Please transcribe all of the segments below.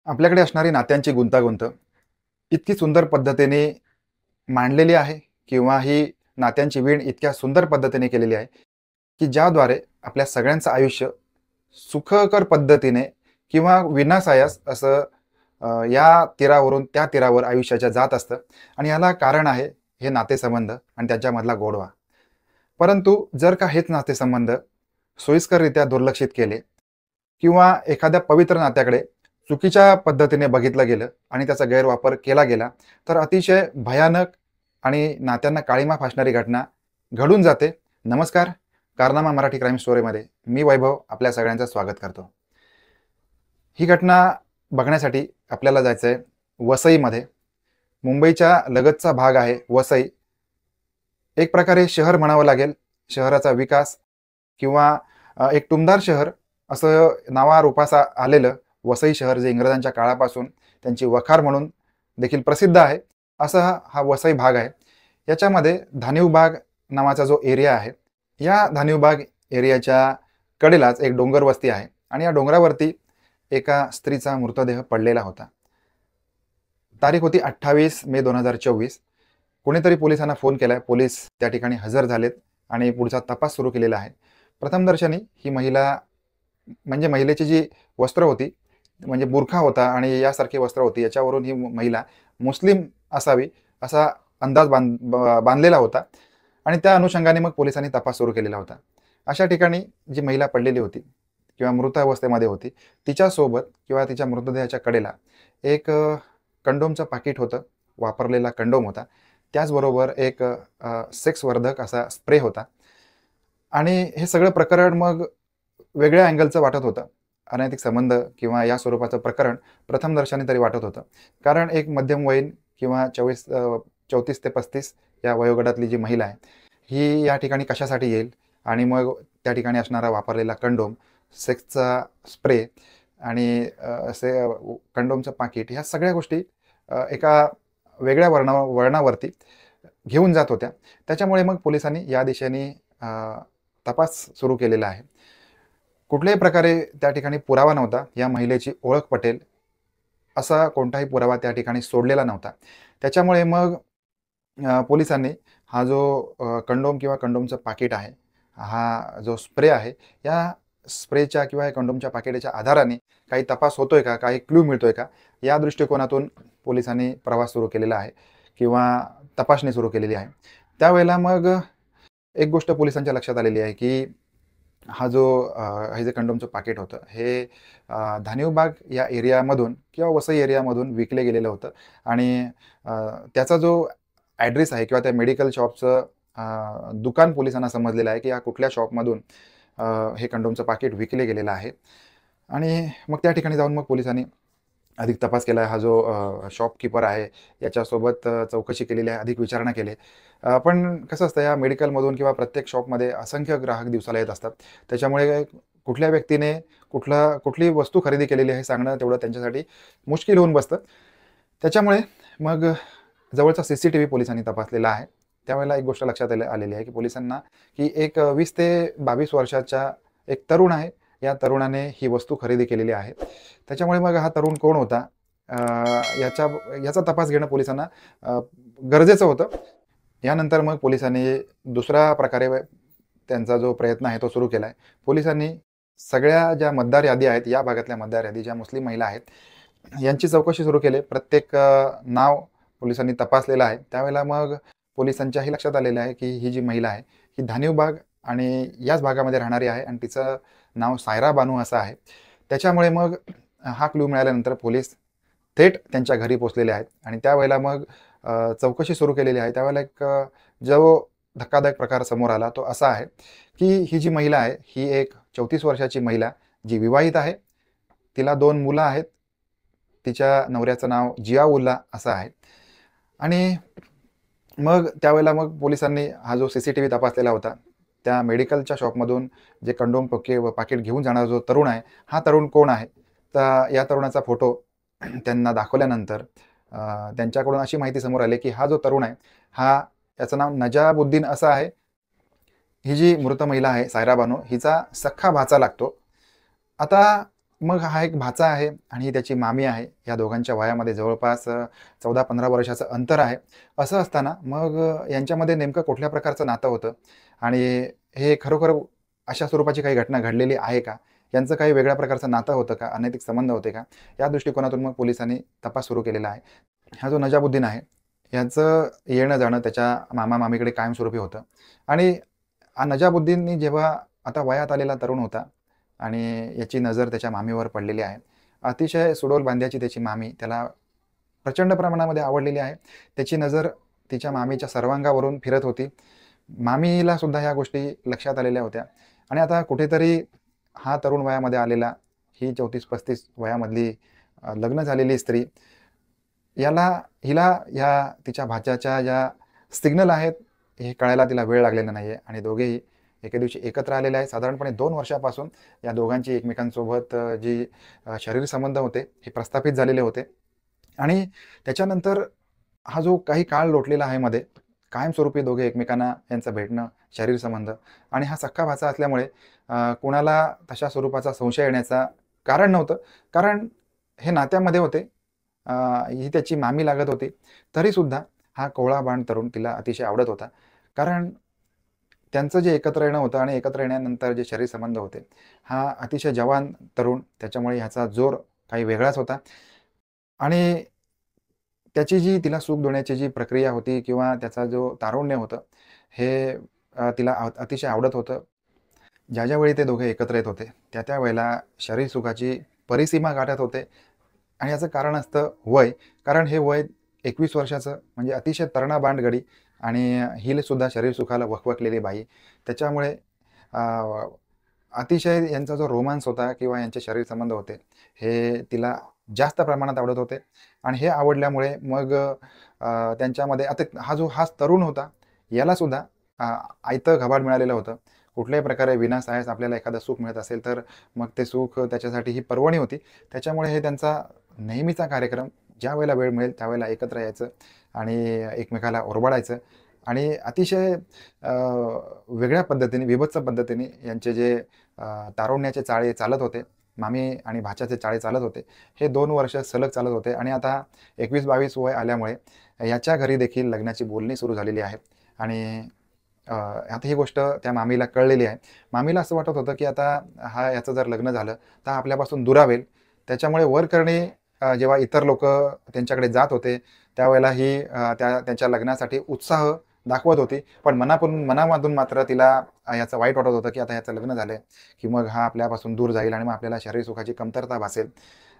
आपल्याकडे असणारी नात्यांची गुंतागुंत इतकी सुंदर पद्धतीने मांडलेली आहे किंवा ही नात्यांची वीण इतक्या सुंदर पद्धतीने केलेली आहे, की ज्याद्वारे आपल्या सगळ्यांचं आयुष्य सुखकर पद्धतीने किंवा विनासायास असं या तीरावरून त्या तीरावर आयुष्याच्या जात असतं. आणि याला कारण आहे हे नातेसंबंध आणि त्यांच्यामधला गोडवा. परंतु जर का हेच नातेसंबंध सोयीस्कररित्या दुर्लक्षित केले किंवा एखाद्या पवित्र नात्याकडे चुकीच्या पद्धतीने बघितलं गेलं आणि त्याचा गैरवापर केला गेला, तर अतिशय भयानक आणि नात्यांना काळिमा फासणारी घटना घडून जाते. नमस्कार, कारनामा मराठी क्राईम स्टोरीमध्ये मी वैभव आपल्या सगळ्यांचं स्वागत करतो. ही घटना बघण्यासाठी आपल्याला जायचं आहे वसईमध्ये. मुंबईच्या लगतचा भाग आहे वसई. एक प्रकारे शहर म्हणावं लागेल. शहराचा विकास किंवा एक टुमदार शहर असं नावारूपास आलेलं वसई शहर, जे इंग्रजांच्या काळापासून त्यांची वखार म्हणून देखील प्रसिद्ध आहे, असा हा वसई भाग आहे. याच्यामध्ये धानिवबाग नावाचा जो एरिया आहे, या धानिवबाग एरियाच्या कडेलाच एक डोंगर वस्ती आहे आणि या डोंगरावरती एका स्त्रीचा मृतदेह पडलेला होता. तारीख होती 28 मे 2024. कोणीतरी पोलिसांना फोन केलाय. पोलीस त्या ठिकाणी हजर झालेत आणि पुढचा तपास सुरू केलेला आहे. प्रथमदर्शनी ही महिला, म्हणजे महिलेची जी वस्त्र होती, म्हणजे बुरखा होता आणि यासारखी वस्त्र होती, याच्यावरून ही महिला मुस्लिम असावी असा अंदाज बांधलेला होता आणि त्या अनुषंगाने मग पोलिसांनी तपास सुरू केलेला होता. अशा ठिकाणी जी महिला पडलेली होती किंवा मृत अवस्थेमध्ये होती, तिच्यासोबत किंवा तिच्या मृतदेहाच्या कडेला एक कंडोमचं पाकिट होतं, वापरलेला कंडोम होता. त्याचबरोबर एक सेक्सवर्धक असा स्प्रे होता. आणि हे सगळं प्रकरण मग वेगळ्या अँगलचं वाटत होतं. अनैतिक संबंध किंवा या स्वरूपाचं प्रकरण प्रथमदर्शनी तरी वाटत होतं. कारण एक मध्यमवयीन किंवा 34 ते 35 या वयोगटातली जी महिला आहे, ही या ठिकाणी कशासाठी येईल आणि मग त्या ठिकाणी असणारा वापरलेला कंडोम, सेक्सचा स्प्रे आणि असे कंडोमचं पाकीट, ह्या सगळ्या गोष्टी एका वेगळ्या वळणावरती घेऊन जात होत्या. त्याच्यामुळे मग पोलिसांनी या दिशेने तपास सुरू केलेला आहे. कुठल्याही प्रकारे त्या ठिकाणी पुरावा नव्हता. या महिलेची ओळख पटेल असा कोणताही पुरावा त्या ठिकाणी सोडलेला नव्हता. त्याच्यामुळे मग पोलिसांनी हा जो कंडोम किंवा कंडोमचं पाकिट आहे, हा जो स्प्रे आहे, या स्प्रेच्या किंवा या कंडोमच्या पाकिटाच्या आधाराने काही तपास होतोय का, काही क्लू मिळतोय का, या दृष्टिकोनातून पोलिसांनी प्रवास सुरू केलेला आहे किंवा तपासणी सुरू केलेली आहे. त्यावेळेला मग एक गोष्ट पोलिसांच्या लक्षात आलेली आहे, की हा जो हे जे कंडोमचं पाकिट होतं, हे धानिवबाग या एरियामधून किंवा वसई एरियामधून विकले गेलेलं होतं आणि त्याचा जो ॲड्रेस आहे किंवा त्या मेडिकल शॉपचं दुकान पोलिसांना समजलेलं आहे, की या कुठल्या शॉपमधून हे कंडोमचं पाकिट विकले गेलेलं आहे. आणि मग त्या ठिकाणी जाऊन मग पोलिसांनी अधिक तपास केला. हा जो शॉपकीपर आहे, याच्यासोबत चौकशी केलेली आहे, अधिक विचारणा केली. पण कसं असतं, या मेडिकलमधून किंवा प्रत्येक शॉपमध्ये असंख्य ग्राहक दिवसाला येत असतात. त्याच्यामुळे कुठल्या व्यक्तीने कुठली वस्तू खरेदी केलेली आहे सांगणं तेवढं त्यांच्यासाठी मुश्किल होऊन बसतं. त्याच्यामुळे मग जवळचा CCTV पोलिसांनी तपासलेला आहे. त्यावेळेला एक गोष्ट लक्षात आलेली आहे, की पोलिसांना, की एक 20 ते 22 वर्षाचा एक तरुण आहे. या तरुणाने ही वस्तू खरेदी केलेली आहे. त्याच्यामुळे मग हा तरुण कोण होता, याचा तपास घेणं पोलिसांना गरजेचं होतं. यानंतर मग पोलिसांनी दुसऱ्या प्रकारे त्यांचा जो प्रयत्न आहे तो सुरू केला आहे. पोलिसांनी सगळ्या ज्या मतदार यादी आहेत, या भागातल्या मतदार यादी ज्या मुस्लिम महिला आहेत, यांची चौकशी सुरू केली. प्रत्येक नाव पोलिसांनी तपासलेलं आहे. त्यावेळेला मग पोलिसांच्याही लक्षात आलेलं आहे, की ही जी महिला आहे, ही धानिवबाग आणि याच भागामध्ये राहणारी आहे आणि तिचं नाव सायरा बानू असं आहे. त्याच्यामुळे मग हा क्लू मिळाल्यानंतर पोलीस थेट त्यांच्या घरी पोहोचलेले आहेत आणि त्यावेळेला मग चौकशी सुरू केलेली आहे. त्यावेळेला एक जो धक्कादायक प्रकार समोर आला तो असा आहे, की ही जी महिला आहे, ही एक 34 वर्षाची महिला, जी विवाहित आहे. तिला 2 मुलं आहेत. तिच्या नवऱ्याचं नाव जियाउल्ला असं आहे. आणि मग त्यावेळेला मग पोलिसांनी हा जो CCTV तपासलेला होता, त्या मेडिकलच्या शॉपमधून जे कंडोम पाकीट घेऊन जाणारा जो तरुण आहे, हा तरुण कोण आहे, तर या तरुणाचा फोटो त्यांना दाखवल्यानंतर त्यांच्याकडून अशी माहिती समोर आली, की हा जो तरुण आहे, याचं नाव नजाबुद्दीन असं आहे. ही जी मृत महिला आहे सायरा बानो, हिचा सख्खा भाचा लागतो. आता मग हा एक भाचा आहे आणि ही त्याची मामी आहे. या दोघांच्या वयामध्ये जवळपास 14-15 वर्षाचं अंतर आहे. असं असताना मग यांच्यामध्ये नेमकं कुठल्या प्रकारचं नातं होतं आणि हे खरोखर अशा स्वरूपाची काही घटना घडलेली आहे का? यांचं काही वेगळ्या प्रकारचं नातं होतं का? अनैतिक संबंध होते का? या दृष्टिकोनातून मग पोलिसांनी तपास सुरू केलेला आहे. हा जो नजामुद्दीन आहे, याचं येणं-जाणं त्याच्या मामा-मामीकडे कायमस्वरूपी होतं आणि हा नजामुद्दीन जेव्हा आता वयात आलेला तरुण होता आणि याची नजर त्याच्या मामीवर पडलेली आहे. अतिशय सुडोल बांध्याची त्याची मामी त्याला प्रचंड प्रमाणामध्ये आवडलेली आहे. त्याची नजर तिच्या मामीच्या सर्वांगावरून फिरत होती. मामीला सुद्धा ह्या गोष्टी लक्षात आलेल्या होत्या आणि आता कुठेतरी हा तरुण वयामध्ये आलेला, ही 34-35 वयामधली लग्न झालेली स्त्री हिला या तिच्या भाच्याच्या ज्या सिग्नल आहेत, हे कळायला तिला वेळ लागलेला नाहीये आणि दोघेही एके दिवशी एकत्र आलेले आहेत. साधारणपणे 2 वर्षापासून या दोघांची एकमेकांसोबत जी शरीर संबंध होते, हे प्रस्थापित झालेले होते आणि त्याच्यानंतर हा जो काही काळ लोटलेला आहे मध्ये, कायमस्वरूपी दोघे एकमेकांना यांचं भेटणं, शरीर संबंध आणि हा सख्खा भाचा असल्यामुळे कुणाला तशा स्वरूपाचा संशय येण्याचा कारण नव्हतं. कारण हे नात्यामध्ये होते. अ, ही त्याची मामी लागत होती. तरीसुद्धा हा कोवळा बाण तरुण तिला अतिशय आवडत होता. कारण त्यांचं जे एकत्र येणं होतं आणि एकत्र येण्यानंतर जे शरीर संबंध होते, हा अतिशय जवान तरुण, त्याच्यामुळे ह्याचा जोर काही वेगळाच होता आणि त्याची जी तिला सुख देण्याची जी प्रक्रिया होती किंवा त्याचा जो तारुण्य होतं, हे तिला अतिशय आवडत होतं. ज्या वेळी ते दोघे एकत्र येत होते, त्या वेळेला शरीर सुखाची परिसीमा गाठत होते आणि याचं कारण असतं वय. कारण हे वय 21 वर्षाचं म्हणजे अतिशय तरणा बांडगडी आणि हिला शरीर सुखाला वखवकलेली बाई. त्याच्यामुळे अ, अतिशय यांचा जो रोमान्स होता किंवा यांचे शरीर संबंध होते, हे तिला जास्त प्रमाणात आवडत होते आणि हे आवडल्यामुळे मग त्यांच्यामध्ये आता हाच तरुण होता, यालासुद्धा आयतं घबाड मिळालेलं होतं. कुठल्याही प्रकारे विनासायास आपल्याला एखादं सुख मिळत असेल, तर मग ते सुख त्याच्यासाठी ही पर्वणी होती. त्याच्यामुळे हे त्यांचा नेहमीचा कार्यक्रम, ज्यावेळेला वेळ मिळेल त्यावेळेला एकत्र यायचं आणि एकमेकाला ओरबाडायचं आणि अतिशय वेगळ्या पद्धतीने, बीभत्स पद्धतीने यांचे जे तारुण्याचे चाळे चालत होते, मामी आणि भाच्याचे चाळे चालत होते, हे 2 वर्ष सलग चालत होते आणि आता 21-22 वय आल्यामुळे याच्या घरी देखील लग्नाची बोलणी सुरू झालेली आहे आणि आता ही गोष्ट त्या मामीला कळलेली आहे. मामीला असं वाटत होतं, की आता याचं जर लग्न झालं, तर आपल्यापासून दुरावेल. त्याच्यामुळे वरकरणी जेव्हा इतर लोकं त्यांच्याकडे जात होते, त्यावेळेला ही त्यांच्या लग्नासाठी उत्साह दाखवत होती. पण मनामधून मात्र तिला याचं वाईट वाटत होतं, की आता याचं लग्न झालंय, की मग हा आपल्यापासून दूर जाईल आणि मग आपल्याला शारीरिक सुखाची कमतरता भासेल.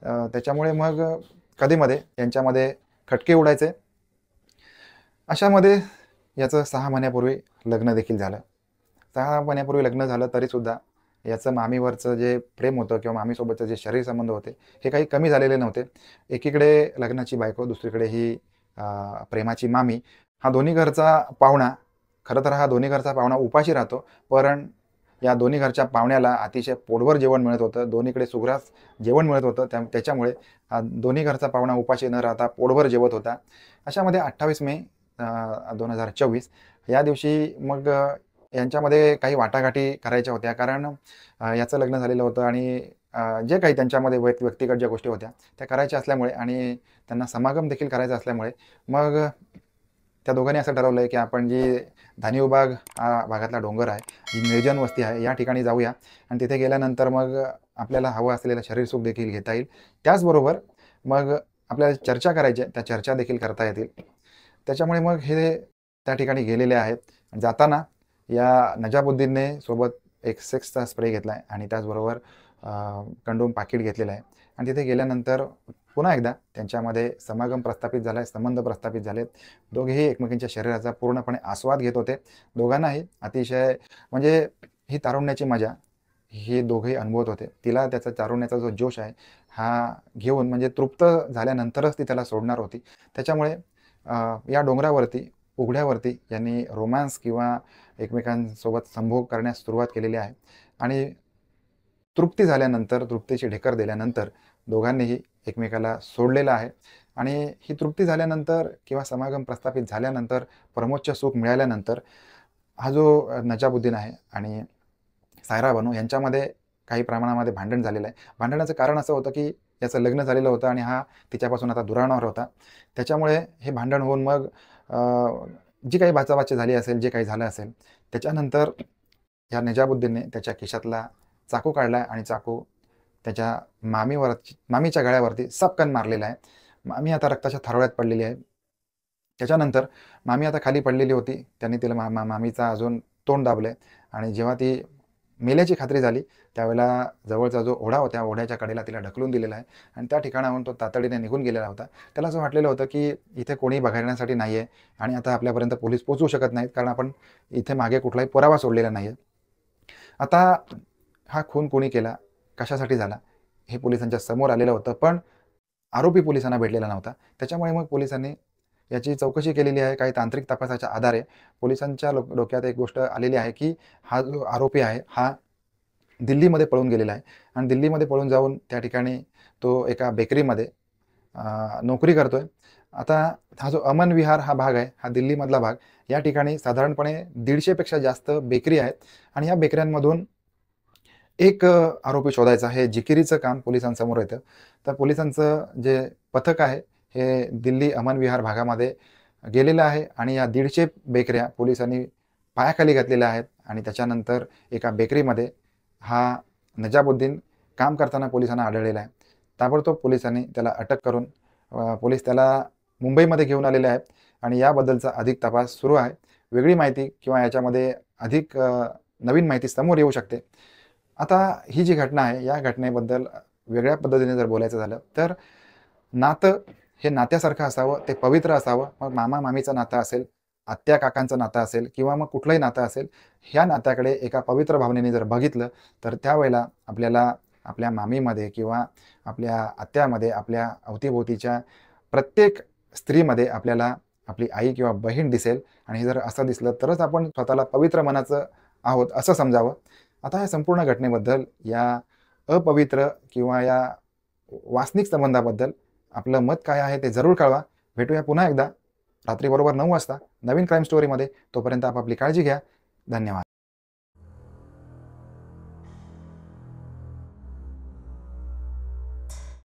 त्याच्यामुळे मग कधी-मध्ये यांच्यामध्ये खटके उडायचे. अशामध्ये याचं 6 महिन्यापूर्वी लग्न देखील झालं. 6 महिन्यापूर्वी लग्न झालं तरीसुद्धा याचं मामीवरचं जे प्रेम होतं किंवा मामीसोबतचे जे शरीर संबंध होते, हे काही कमी झालेले नव्हते. एकीकडे लग्नाची बायको, दुसरीकडे ही प्रेमाची मामी. हा दोन्ही घरचा पाहुणा, खरं तर हा दोन्ही घरचा पाहुणा उपाशी राहतो. पण या दोन्ही घरच्या पाहुण्याला अतिशय पोटभर जेवण मिळत होतं. दोन्हीकडे सुग्रास जेवण मिळत होतं. त्याच्यामुळे हा दोन्ही घरचा पाहुणा उपाशी न राहता पोटभर जेवत होता. अशामध्ये 28 मे 2024 या दिवशी मग यांच्यामध्ये काही वाटाघाटी करायच्या होत्या. कारण याचं लग्न झालेलं होतं आणि जे काही त्यांच्यामध्ये व्यक्तिगत ज्या गोष्टी होत्या, त्या करायच्या असल्यामुळे आणि त्यांना समागम देखील करायचा असल्यामुळे मग त्या दोघांनी असं ठरवलं की आपण जी धानिव बाग हा भागातला डोंगर आहे, जी निर्जन वस्ती आहे, या ठिकाणी जाऊया आणि तिथे गेल्यानंतर मग आपल्याला हवं असलेलं शरीरसुख देखील घेता येईल. त्याचबरोबर मग आपल्याला चर्चा करायची आहे, त्या चर्चा देखील करता येतील. त्याच्यामुळे मग हे त्या ठिकाणी गेलेले आहेत. जाताना या नजामुद्दीनने सोबत एक सेक्सचा स्प्रे घेतला आहे आणि त्याचबरोबर कंडोम पाकीट घेतलेलं आहे आणि तिथे गेल्यानंतर पुन्हा एकदा त्यांच्यामध्ये समागम प्रस्थापित झाला आहे, संबंध प्रस्थापित झालेत. दोघेही एकमेकींच्या शरीराचा पूर्णपणे आस्वाद घेत होते. दोघांनाही अतिशय म्हणजे ही तारुण्याची मजा हे दोघेही अनुभवत होते. तिला त्याचा तारुण्याचा जो जोश आहे, हा घेऊन म्हणजे तृप्त झाल्यानंतरच ती त्याला सोडणार होती. त्याच्यामुळे या डोंगरावरती, उघड्यावरती यांनी रोमान्स किंवा एकमेकांसोबत संभोग करण्यास सुरुवात केलेली आहे आणि तृप्ती झाल्यानंतर, तृप्तीची ढेकर दिल्यानंतर दोघांनीही एकमेकाला सोडलेलं आहे आणि ही तृप्ती झाल्यानंतर किंवा समागम प्रस्थापित झाल्यानंतर, परमोच्च सुख मिळाल्यानंतर हा जो नजामुद्दीन आहे आणि सायरा बानू यांच्यामध्ये काही प्रमाणामध्ये भांडण झालेलं आहे. भांडणाचं कारण असं होतं की याचं लग्न झालेलं होतं आणि हा तिच्यापासून आता दुरावणार होता. त्याच्यामुळे हे भांडण होऊन मग जी काही बाचाबाची झाली असेल, जे काही झालं असेल, त्याच्यानंतर या निजामुद्दीनने त्याच्या खिशातला चाकू काढला आणि चाकू त्याच्या मामीच्या गळ्यावरती सपकन मारलेला आहे. मामी आता रक्ताच्या थारोळ्यात पडलेली आहे. त्याच्यानंतर मामी आता खाली पडलेली होती. त्यांनी तिला मामीचा अजून तोंड दाबलंय आणि जेव्हा ती मेल्याची खात्री झाली, त्यावेळेला जवळचा जो ओढा होता, त्या ओढ्याच्या कडेला तिला ढकलून दिलेला आहे आणि त्या ठिकाणाहून तो तातडीने निघून गेलेला होता. त्याला असं वाटलेलं होतं, की इथे कोणी बघण्यासाठी नाही आहे आणि आता आपल्यापर्यंत पोलीस पोहोचू शकत नाहीत, कारण आपण इथे मागे कुठलाही पुरावा सोडलेला नाही आहे. आता हा खून कोणी केला, कशासाठी झाला, हे पोलिसांच्या समोर आलेलं होतं, पण आरोपी पोलिसांना भेटलेला नव्हता. त्याच्यामुळे मग पोलिसांनी याची चौकशी केलेली आहे. काही तांत्रिक तपासाच्या आधारे पोलिसांच्या डोक्यात एक गोष्ट आलेली आहे, की हा जो आरोपी आहे, हा दिल्लीमध्ये पळून गेलेला आहे आणि दिल्लीमध्ये पळून जाऊन त्या ठिकाणी तो एका बेकरीमध्ये नोकरी करतोय. आता हा जो अमन विहार हा भाग आहे, हा दिल्लीमधला भाग, या ठिकाणी साधारणपणे 150 पेक्षा जास्त बेकरी आहेत आणि या बेकऱ्यांमधून एक आरोपी शोधायचा, हे जिकिरीचं काम पोलिसांसमोर येतं. तर पोलिसांचं जे पथक आहे, हे दिल्ली अमन विहार भागामध्ये गेलेलं आहे आणि या 150 बेकऱ्या पोलिसांनी पायाखाली घातलेल्या आहेत आणि त्याच्यानंतर एका बेकरीमध्ये हा नजामुद्दीन काम करताना पोलिसांना आढळलेला आहे. ताबडतोब पोलिसांनी त्याला अटक करून पोलीस त्याला मुंबईमध्ये घेऊन आलेले आहेत आणि याबद्दलचा अधिक तपास सुरू आहे. वेगळी माहिती किंवा याच्यामध्ये अधिक नवीन माहिती समोर येऊ शकते. आता ही जी घटना आहे, या घटनेबद्दल वेगळ्या पद्धतीने जर बोलायचं झालं, तर नातं हे नात्यासारखं असावं, ते पवित्र असावं. मग मामा-मामीचं नातं असेल, आत्या-काकांचं नातं असेल किंवा मग कुठलंही नातं असेल, ह्या नात्याकडे एका पवित्र भावनेने जर बघितलं, तर त्यावेळेला आपल्याला आपल्या मामीमध्ये किंवा आपल्या आत्यामध्ये, आपल्या अवतीभोवतीच्या प्रत्येक स्त्रीमध्ये आपल्याला आपली आई किंवा बहीण दिसेल आणि हे जर असं दिसलं, तरच आपण स्वतःला पवित्र मनाचं आहोत असं समजावं. आता या संपूर्ण घटनेबद्दल, या अपवित्र किंवा या वासनिक संबंधाबद्दल आपलं मत काय आहे ते जरूर कळवा. भेटूया पुन्हा एकदा रात्री बरोबर 9 वाजता नवीन क्राईम स्टोरीमध्ये. तोपर्यंत आपापली काळजी घ्या. धन्यवाद.